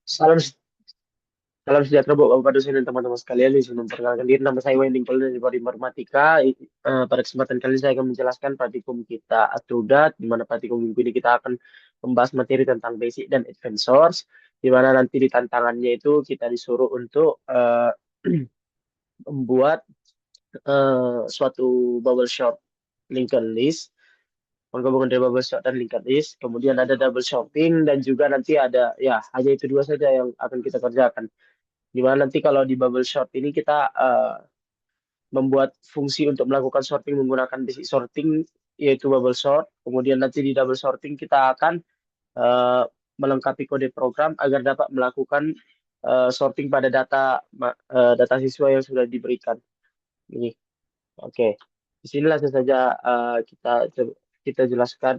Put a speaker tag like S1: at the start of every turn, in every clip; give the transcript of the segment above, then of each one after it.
S1: Salam, salam sejahtera buat Bapak dosen dan teman-teman sekalian. Di sini memperkenalkan diri, nama saya Wending Paul dari Bodi Informatika. Pada kesempatan kali ini saya akan menjelaskan praktikum kita Atrudat, di mana praktikum minggu ini kita akan membahas materi tentang basic dan advanced source, di mana nanti di tantangannya itu kita disuruh untuk membuat suatu bubble short linked list, penggabungan dari bubble short dan linked list. Kemudian ada double shopping dan juga nanti ada, ya hanya itu dua saja yang akan kita kerjakan. Dimana nanti kalau di bubble sort ini kita membuat fungsi untuk melakukan sorting menggunakan basic sorting yaitu bubble sort. Kemudian nanti di double sorting kita akan eh, melengkapi kode program agar dapat melakukan sorting pada data siswa yang sudah diberikan. Ini, oke. Disinilah saja kita jelaskan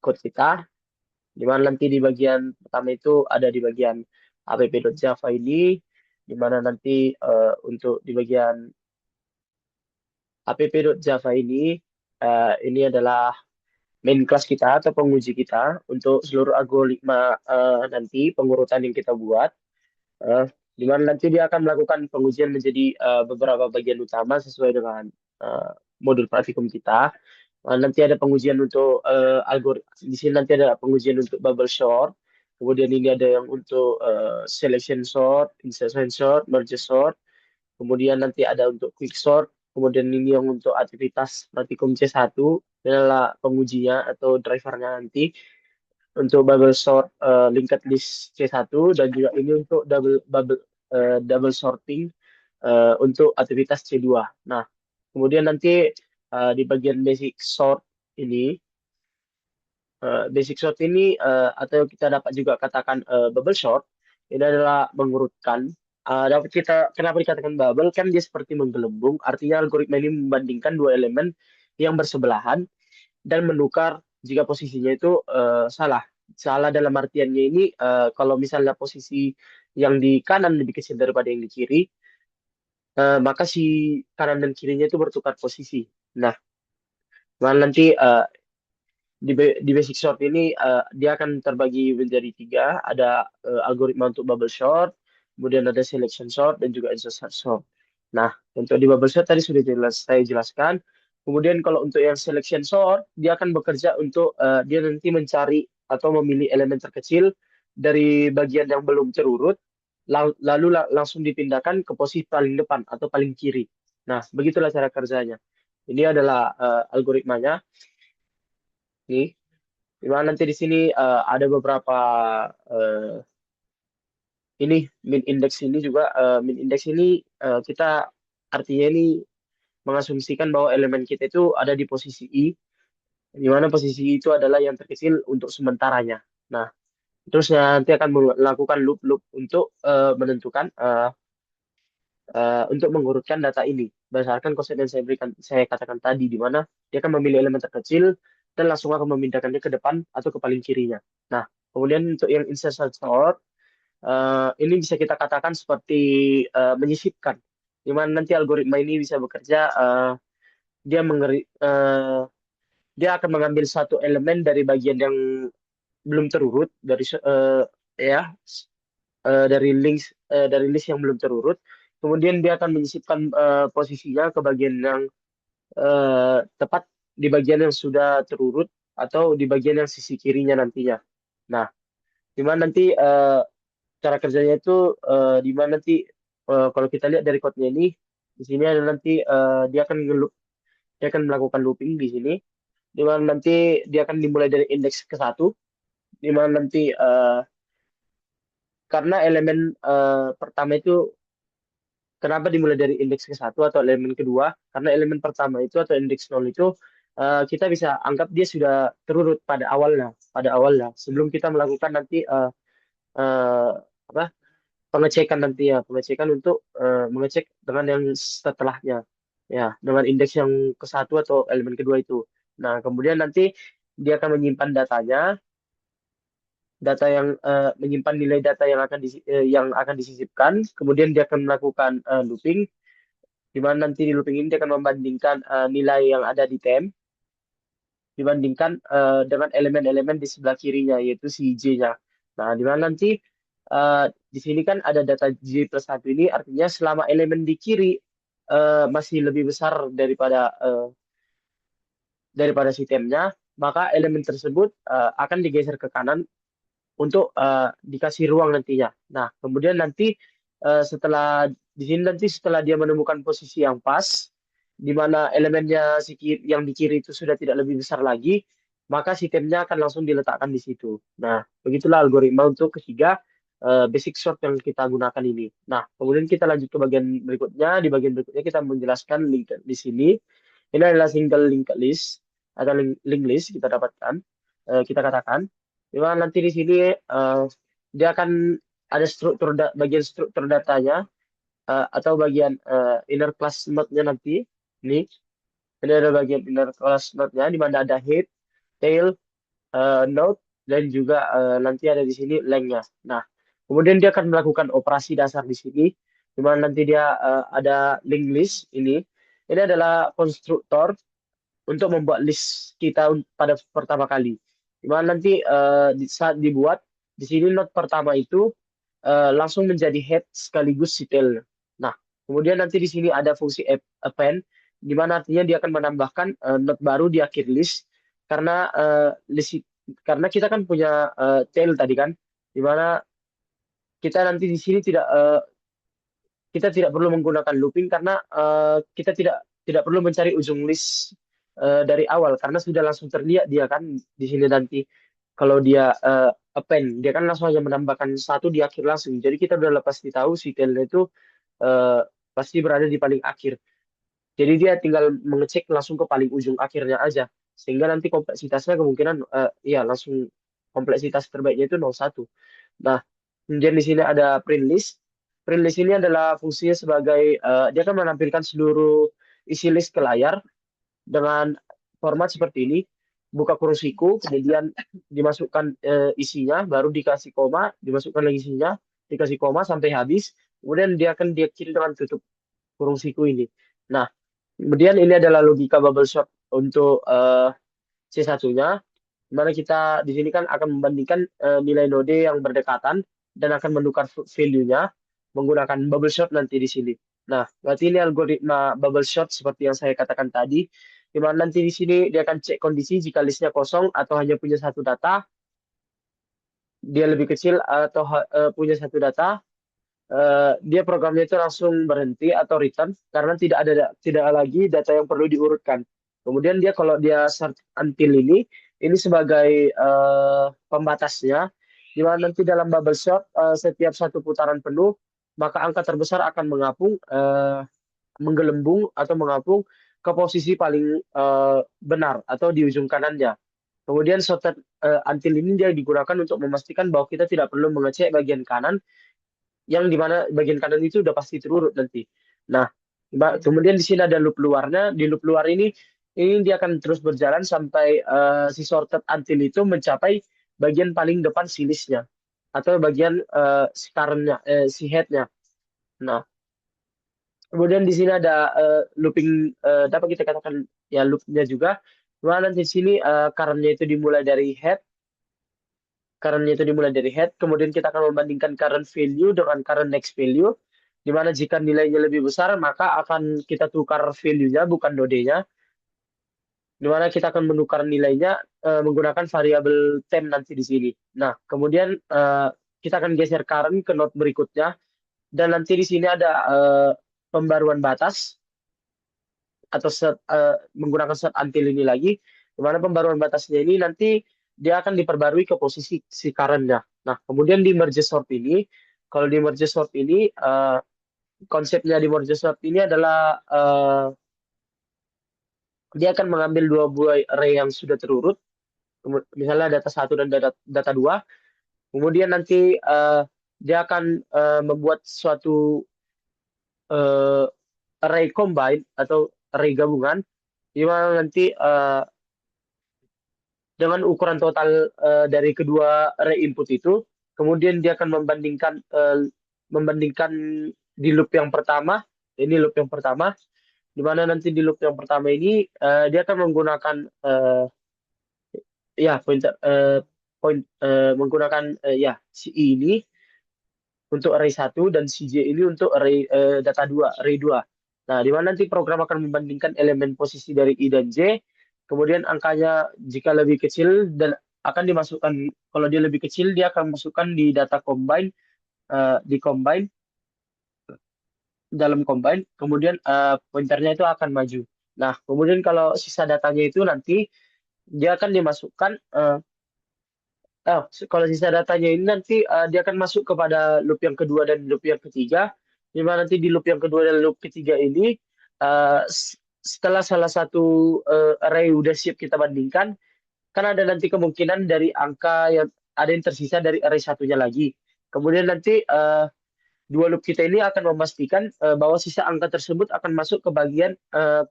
S1: code kita. Di mana nanti di bagian pertama itu ada di bagian app.java ini, di mana nanti untuk di bagian app.java ini adalah main class kita atau penguji kita untuk seluruh algoritma nanti pengurutan yang kita buat. eh, di mana nanti dia akan melakukan pengujian menjadi beberapa bagian utama sesuai dengan eh, modul praktikum kita. Nanti ada pengujian untuk di sini nanti ada pengujian untuk bubble sort. Kemudian ini ada yang untuk selection sort, insertion sort, merge sort. Kemudian nanti ada untuk quick sort. Kemudian ini yang untuk aktivitas praktikum C1. Ini adalah pengujinya atau drivernya nanti untuk bubble sort linked list C1 dan juga ini untuk double sorting untuk aktivitas C2. Nah, kemudian nanti di bagian basic sort ini atau kita dapat juga katakan bubble sort ini adalah mengurutkan. Dapat kita kenapa dikatakan bubble kan dia seperti menggelembung, artinya algoritma ini membandingkan dua elemen yang bersebelahan dan menukar jika posisinya itu salah. Salah dalam artiannya ini kalau misalnya posisi yang di kanan lebih kecil daripada yang di kiri, maka si kanan dan kirinya itu bertukar posisi. Nah, mana nanti di basic sort ini dia akan terbagi menjadi tiga. Ada algoritma untuk bubble sort, kemudian ada selection sort dan juga insertion sort. Nah, untuk di bubble sort tadi sudah saya jelaskan. Kemudian kalau untuk yang selection sort, dia akan bekerja untuk dia nanti mencari atau memilih elemen terkecil dari bagian yang belum terurut, lalu langsung dipindahkan ke posisi paling depan atau paling kiri. Nah, begitulah cara kerjanya. Ini adalah algoritmanya. Nih, di mana nanti di sini ada beberapa eh, ini min index ini juga min index ini kita artinya ini mengasumsikan bahwa elemen kita itu ada di posisi I, di mana posisi I itu adalah yang terkecil untuk sementaranya. Nah, terus nanti akan melakukan loop-loop untuk menentukan untuk mengurutkan data ini berdasarkan konsep yang saya katakan tadi, di mana dia akan memilih elemen terkecil dan langsung akan memindahkannya ke depan atau ke paling kirinya. Nah, kemudian untuk yang insertion sort ini bisa kita katakan seperti menyisipkan, di mana nanti algoritma ini bisa bekerja, dia dia akan mengambil satu elemen dari bagian yang belum terurut ya dari list yang belum terurut, kemudian dia akan menyisipkan posisinya ke bagian yang tepat di bagian yang sudah terurut atau di bagian yang sisi kirinya nantinya. Nah, di mana nanti cara kerjanya itu di mana nanti kalau kita lihat dari code-nya ini, di sini ada nanti dia akan melakukan looping di sini, di mana nanti dia akan dimulai dari indeks ke satu, di mana nanti karena elemen pertama itu kenapa dimulai dari indeks ke satu atau elemen kedua? Karena elemen pertama itu atau indeks nol itu kita bisa anggap dia sudah terurut pada awalnya sebelum kita melakukan nanti eh, apa pengecekan untuk mengecek dengan yang setelahnya, ya dengan indeks yang ke satu atau elemen kedua itu. Nah, kemudian nanti dia akan menyimpan data yang menyimpan nilai data yang akan disisipkan, kemudian dia akan melakukan looping, di mana nanti di looping ini dia akan membandingkan nilai yang ada di tem dibandingkan dengan elemen-elemen di sebelah kirinya, yaitu si J-nya. Nah, di mana nanti di sini kan ada data J plus 1 ini, artinya selama elemen di kiri masih lebih besar daripada si temnya, maka elemen tersebut akan digeser ke kanan untuk dikasih ruang nantinya. Nah, kemudian nanti setelah di sini nanti setelah dia menemukan posisi yang pas, di mana elemennya yang di kiri itu sudah tidak lebih besar lagi, maka sistemnya akan langsung diletakkan di situ. Nah, begitulah algoritma untuk ketiga basic sort yang kita gunakan ini. Nah, kemudian kita lanjut ke bagian berikutnya. Di bagian berikutnya kita menjelaskan link di sini. Ini adalah single linked list atau link list kita dapatkan, kita katakan. Di mana nanti di sini dia akan ada bagian struktur datanya atau bagian inner class node-nya nanti. Ini ada bagian inner class node-nya di mana ada head, tail, node dan juga nanti ada di sini length-nya. Nah, kemudian dia akan melakukan operasi dasar di sini di mana nanti dia ada link list ini. Ini adalah konstruktor untuk membuat list kita pada pertama kali. Di mana nanti saat dibuat di sini node pertama itu langsung menjadi head sekaligus si tail. Nah, kemudian nanti di sini ada fungsi append di mana artinya dia akan menambahkan node baru di akhir list karena karena kita kan punya tail tadi kan, di mana kita nanti di sini kita tidak perlu menggunakan looping karena kita tidak perlu mencari ujung list dari awal karena sudah langsung terlihat dia kan di sini nanti kalau dia append dia kan langsung aja menambahkan satu di akhir langsung. Jadi kita udah pasti tahu si tailnya itu eh, pasti berada di paling akhir. Jadi dia tinggal mengecek langsung ke paling ujung akhirnya aja. Sehingga nanti kompleksitasnya kemungkinan ya langsung kompleksitas terbaiknya itu 01. Nah, kemudian di sini ada print list. Print list ini adalah fungsinya sebagai dia akan menampilkan seluruh isi list ke layar dengan format seperti ini. Buka kurung siku, kemudian dimasukkan isinya, baru dikasih koma, dimasukkan lagi isinya, dikasih koma sampai habis. Kemudian dia akan diakhiri dengan tutup kurung siku ini. Nah, kemudian ini adalah logika bubble sort untuk C1-nya, di mana kita di sini kan akan membandingkan nilai node yang berdekatan dan akan menukar value-nya menggunakan bubble sort nanti di sini. Nah, berarti ini algoritma bubble sort seperti yang saya katakan tadi, di mana nanti di sini dia akan cek kondisi jika listnya kosong atau hanya punya satu data, dia lebih kecil atau punya satu data, dia programnya itu langsung berhenti atau return karena tidak lagi data yang perlu diurutkan. Kemudian dia kalau dia start until ini sebagai pembatasnya, di mana nanti dalam bubble sort setiap satu putaran penuh maka angka terbesar akan menggelembung atau mengapung ke posisi paling benar atau di ujung kanannya. Kemudian sorted until ini dia digunakan untuk memastikan bahwa kita tidak perlu mengecek bagian kanan yang dimana bagian kanan itu udah pasti terurut nanti. Nah, kemudian di sini ada loop luarnya. Di loop luar ini dia akan terus berjalan sampai si sorted until itu mencapai bagian paling depan si listnya atau bagian si current-nya, si head-nya. Nah, kemudian di sini ada looping, dapat kita katakan ya loop-nya juga. Cuma nanti di sini current-nya itu dimulai dari head, kemudian kita akan membandingkan current value dengan current next value, di mana jika nilainya lebih besar, maka akan kita tukar value-nya, bukan node-nya, di mana kita akan menukar nilainya menggunakan variabel temp nanti di sini. Nah, kemudian kita akan geser current ke node berikutnya, dan nanti di sini ada pembaruan batas, atau menggunakan set until ini lagi, di mana pembaruan batasnya ini nanti dia akan diperbarui ke posisi si current-nya. Nah, kemudian di merge sort ini, kalau di merge sort ini, konsepnya di merge sort ini adalah dia akan mengambil dua buah array yang sudah terurut, misalnya data satu dan data dua, kemudian nanti dia akan membuat suatu uh, array combine atau array gabungan, di mana nanti dengan ukuran total dari kedua array input itu, kemudian dia akan membandingkan di loop yang pertama, ini loop yang pertama, di mana nanti di loop yang pertama ini dia akan menggunakan ya pointer menggunakan ya si I ini untuk array satu dan si J ini untuk array data 2 array 2. Nah, di mana nanti program akan membandingkan elemen posisi dari I dan J, kemudian angkanya jika lebih kecil dan akan dimasukkan, kalau dia lebih kecil dia akan masukkan di data combine, di combine, dalam combine, kemudian pointernya itu akan maju. Nah, kemudian kalau sisa datanya itu nanti dia akan dimasukkan, kalau sisa datanya ini nanti dia akan masuk kepada loop yang kedua dan loop yang ketiga. Di mana nanti di loop yang kedua dan loop ketiga ini, setelah salah satu array udah siap kita bandingkan, kan ada nanti kemungkinan dari angka yang ada yang tersisa dari array satunya lagi. Kemudian nanti dua loop kita ini akan memastikan bahwa sisa angka tersebut akan masuk ke bagian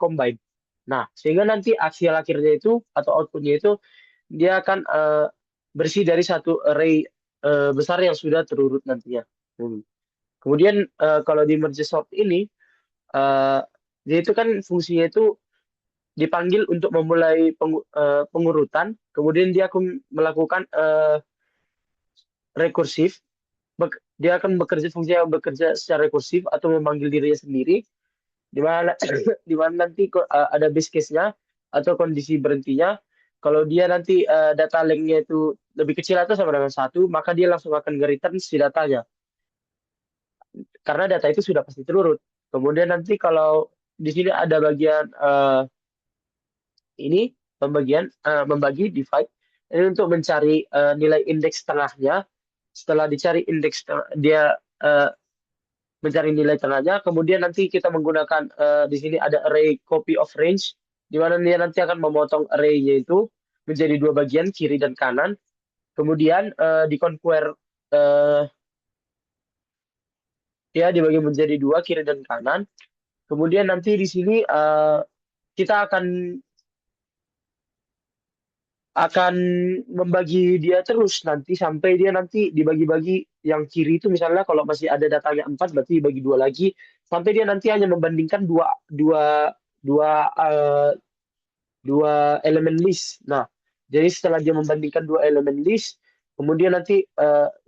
S1: combine. Nah, sehingga nanti hasil akhirnya itu atau outputnya itu dia akan bersih dari satu array besar yang sudah terurut nantinya. Hmm. Kemudian kalau di merge sort ini, eh, dia itu kan fungsinya itu dipanggil untuk memulai pengurutan, kemudian dia akan melakukan rekursif, dia akan bekerja fungsinya bekerja secara rekursif atau memanggil dirinya sendiri, di mana di mana nanti ada base case-nya atau kondisi berhentinya. Kalau dia nanti data length-nya itu lebih kecil atau sama dengan satu, maka dia langsung akan nge-return si datanya. Karena data itu sudah pasti terurut. Kemudian nanti kalau di sini ada bagian ini, pembagian, membagi, divide. Ini untuk mencari nilai indeks tengahnya. Setelah dicari indeks dia eh, mencari nilai tengahnya. Kemudian nanti kita menggunakan di sini ada array copy of range, di mana dia nanti akan memotong array-nya itu menjadi dua bagian, kiri dan kanan. Kemudian di conquer ya dibagi menjadi dua, kiri dan kanan. Kemudian nanti di sini kita akan membagi dia terus nanti sampai dia nanti dibagi-bagi. Yang kiri itu misalnya kalau masih ada datanya 4 berarti dibagi dua lagi sampai dia nanti hanya membandingkan dua dua dua eh, dua elemen list. Nah, jadi setelah dia membandingkan dua elemen list, kemudian nanti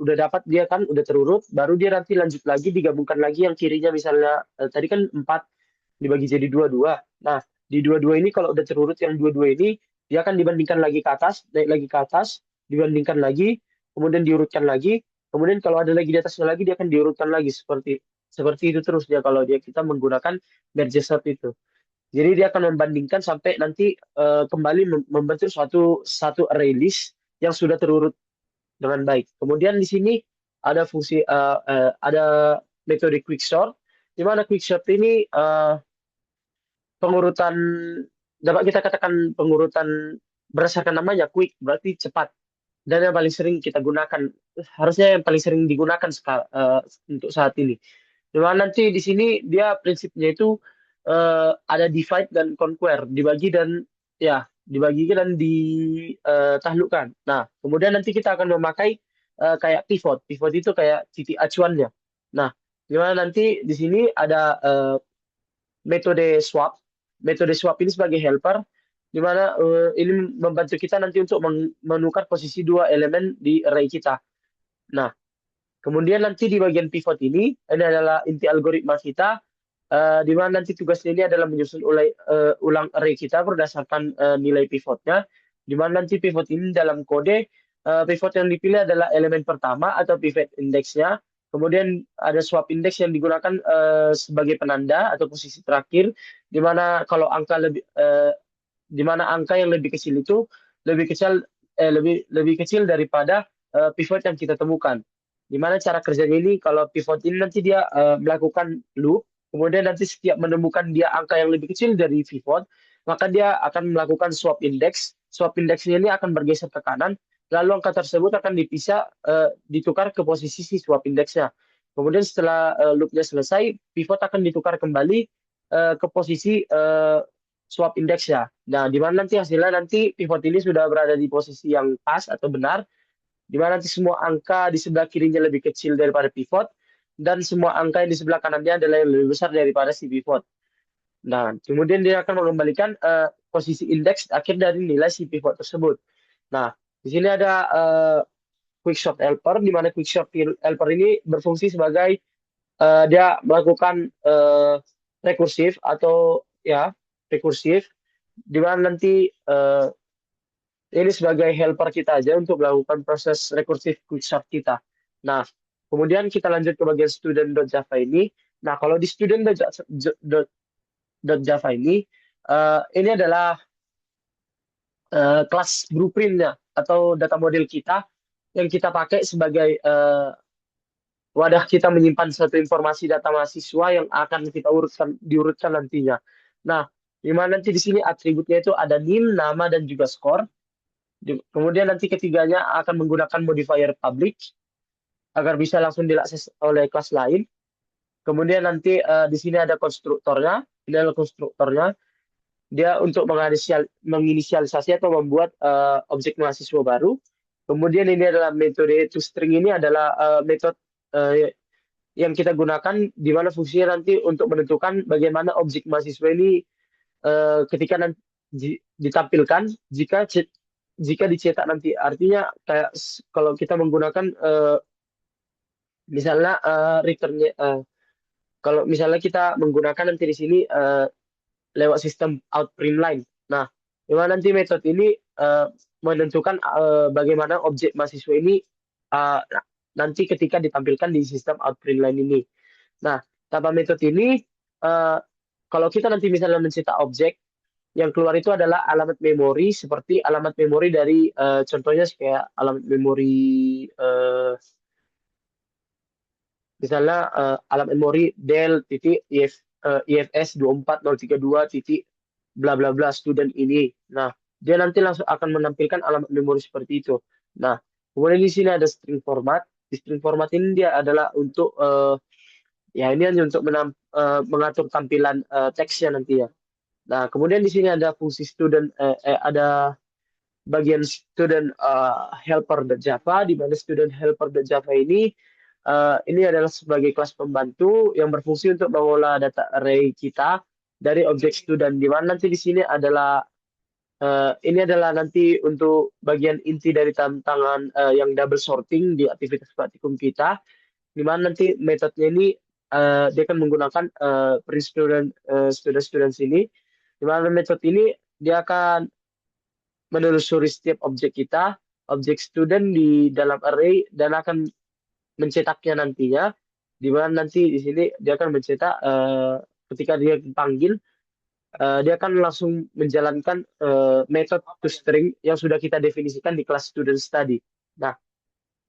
S1: udah dapat dia kan udah terurut, baru dia nanti lanjut lagi digabungkan lagi yang kirinya misalnya tadi kan 4 dibagi jadi dua-dua. Nah, di dua-dua ini kalau udah terurut yang dua-dua ini dia akan dibandingkan lagi ke atas, naik lagi ke atas, dibandingkan lagi, kemudian diurutkan lagi, kemudian kalau ada lagi di atasnya lagi dia akan diurutkan lagi seperti seperti itu terus dia kalau dia kita menggunakan merge sort itu. Jadi dia akan membandingkan sampai nanti kembali membentuk suatu satu array list yang sudah terurut dengan baik. Kemudian di sini ada fungsi ada metode quicksort, di mana quicksort ini pengurutan dapat kita katakan pengurutan berdasarkan namanya quick berarti cepat dan yang paling sering kita gunakan harusnya yang paling sering digunakan untuk saat ini. Dimana nanti di sini dia prinsipnya itu ada divide dan conquer, dibagi dan ya dibagi dan ditaklukkan. Nah, kemudian nanti kita akan memakai kayak pivot. Pivot itu kayak titik acuannya. Nah, dimana nanti di sini ada metode swap. Metode swap ini sebagai helper, di mana ini membantu kita nanti untuk menukar posisi dua elemen di array kita. Nah, kemudian nanti di bagian pivot ini adalah inti algoritma kita, di mana nanti tugasnya ini adalah menyusun ulang array kita berdasarkan nilai pivotnya, di mana nanti pivot ini dalam kode, pivot yang dipilih adalah elemen pertama atau pivot indeksnya, kemudian ada swap index yang digunakan sebagai penanda atau posisi terakhir, di mana kalau angka di mana angka yang lebih kecil itu lebih kecil lebih kecil daripada pivot yang kita temukan. Gimana cara kerjanya ini? Kalau pivot ini nanti dia melakukan loop, kemudian nanti setiap menemukan dia angka yang lebih kecil dari pivot, maka dia akan melakukan swap index. Swap indeksnya ini akan bergeser ke kanan, lalu angka tersebut akan dipisah, ditukar ke posisi si swap indeksnya. Kemudian setelah loopnya selesai, pivot akan ditukar kembali ke posisi swap indeksnya. Nah, di mana nanti hasilnya nanti pivot ini sudah berada di posisi yang pas atau benar, di mana nanti semua angka di sebelah kirinya lebih kecil daripada pivot, dan semua angka yang di sebelah kanannya adalah yang lebih besar daripada si pivot. Nah, kemudian dia akan mengembalikan posisi indeks akhir dari nilai si pivot tersebut. Nah, di sini ada quickshot helper, di mana quickshot helper ini berfungsi sebagai dia melakukan rekursif atau ya rekursif, di mana nanti ini sebagai helper kita aja untuk melakukan proses rekursif quickshot kita. Nah, kemudian kita lanjut ke bagian student.java ini. Nah, kalau di student.java ini adalah kelas blueprintnya atau data model kita yang kita pakai sebagai wadah kita menyimpan satu informasi data mahasiswa yang akan kita diurutkan nantinya. Nah, di mana nanti di sini atributnya itu ada NIM, nama, dan juga skor. Kemudian nanti ketiganya akan menggunakan modifier public agar bisa langsung diakses oleh kelas lain. Kemudian nanti di sini ada konstruktornya. Ini adalah konstruktornya. Dia untuk menginisialisasi atau membuat objek mahasiswa baru. Kemudian ini adalah metode toString, ini adalah metode yang kita gunakan di mana fungsinya nanti untuk menentukan bagaimana objek mahasiswa ini ketika nanti ditampilkan jika dicetak nanti. Artinya kayak kalau kita menggunakan misalnya returnnya kalau misalnya kita menggunakan nanti di sini lewat sistem outprint line. Nah, dimana nanti metode ini menentukan bagaimana objek mahasiswa ini uh, nanti ketika ditampilkan di sistem outprint line ini. Nah, tanpa metode ini, uh, kalau kita nanti misalnya mencetak objek, yang keluar itu adalah alamat memori, seperti alamat memori dari contohnya kayak alamat memori misalnya alamat memori Dell titik IFS 24032 titik bla bla bla student ini. Nah, dia nanti langsung akan menampilkan alamat memori seperti itu. Nah, kemudian di sini ada string format. Di string format ini dia adalah untuk ya ini hanya untuk mengatur tampilan teksnya nanti ya. Nah, kemudian di sini ada fungsi student, ada bagian student helper.java, di mana student helper.java ini adalah sebagai kelas pembantu yang berfungsi untuk mengolah data array kita dari objek student, di mana nanti di sini adalah ini adalah nanti untuk bagian inti dari tantangan yang double sorting di aktivitas praktikum kita, di mana nanti metodenya ini dia akan menggunakan print students ini, di mana metode ini dia akan menelusuri setiap objek kita, objek student di dalam array, dan akan mencetaknya nantinya, di mana nanti di sini dia akan mencetak ketika dia dipanggil, dia akan langsung menjalankan metode toString yang sudah kita definisikan di kelas student study. Nah,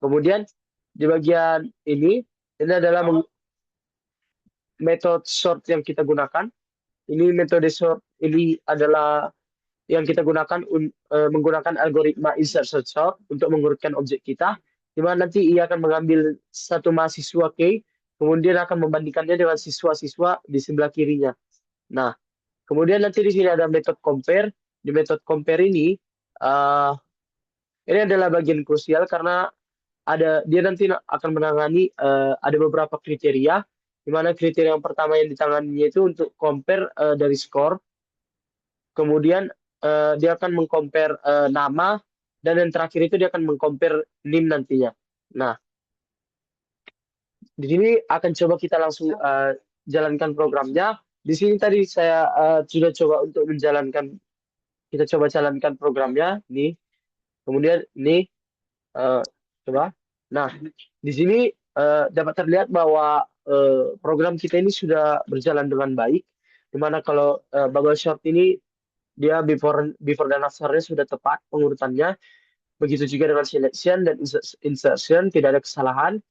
S1: kemudian di bagian ini adalah metode sort yang kita gunakan. Ini metode sort ini adalah yang kita gunakan menggunakan algoritma insert search sort untuk mengurutkan objek kita, di mana nanti ia akan mengambil satu mahasiswa K, kemudian akan membandingkannya dengan siswa-siswa di sebelah kirinya. Nah, kemudian nanti di sini ada metode compare. Di metode compare ini adalah bagian krusial karena dia nanti akan menangani ada beberapa kriteria, di mana kriteria yang pertama yang ditanganinya itu untuk compare dari skor. Kemudian dia akan mengcompare nama, dan yang terakhir itu dia akan mengcompare NIM nantinya. Nah, di sini akan coba kita langsung jalankan programnya. Di sini tadi saya sudah coba untuk kita coba jalankan programnya. Nih, kemudian ini coba. Nah, di sini dapat terlihat bahwa program kita ini sudah berjalan dengan baik. Dimana kalau bubble short ini dia before dan afternya sudah tepat pengurutannya. Begitu juga dengan selection dan insertion, tidak ada kesalahan.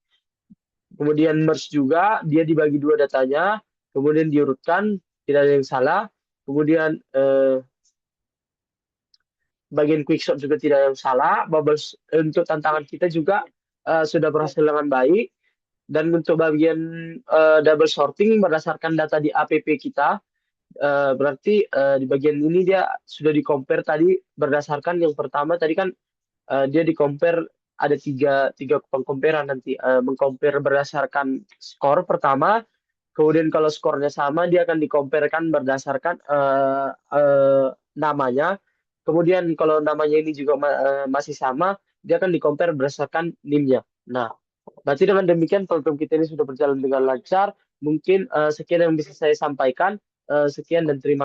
S1: Kemudian merge juga, dia dibagi dua datanya, kemudian diurutkan, tidak ada yang salah. Kemudian bagian quickshot juga tidak ada yang salah. Bubbles untuk tantangan kita juga sudah berhasil dengan baik. Dan untuk bagian double sorting berdasarkan data di app kita, berarti di bagian ini dia sudah di compare tadi berdasarkan yang pertama tadi kan dia di compare ada tiga pengcomparaan nanti, mengcompare berdasarkan skor pertama, kemudian kalau skornya sama dia akan dikomparekan berdasarkan namanya, Kemudian kalau namanya ini juga masih sama, dia akan di-compare berdasarkan NIM-nya. Nah, berarti dengan demikian program kita ini sudah berjalan dengan lancar. Mungkin sekian yang bisa saya sampaikan. Sekian dan terima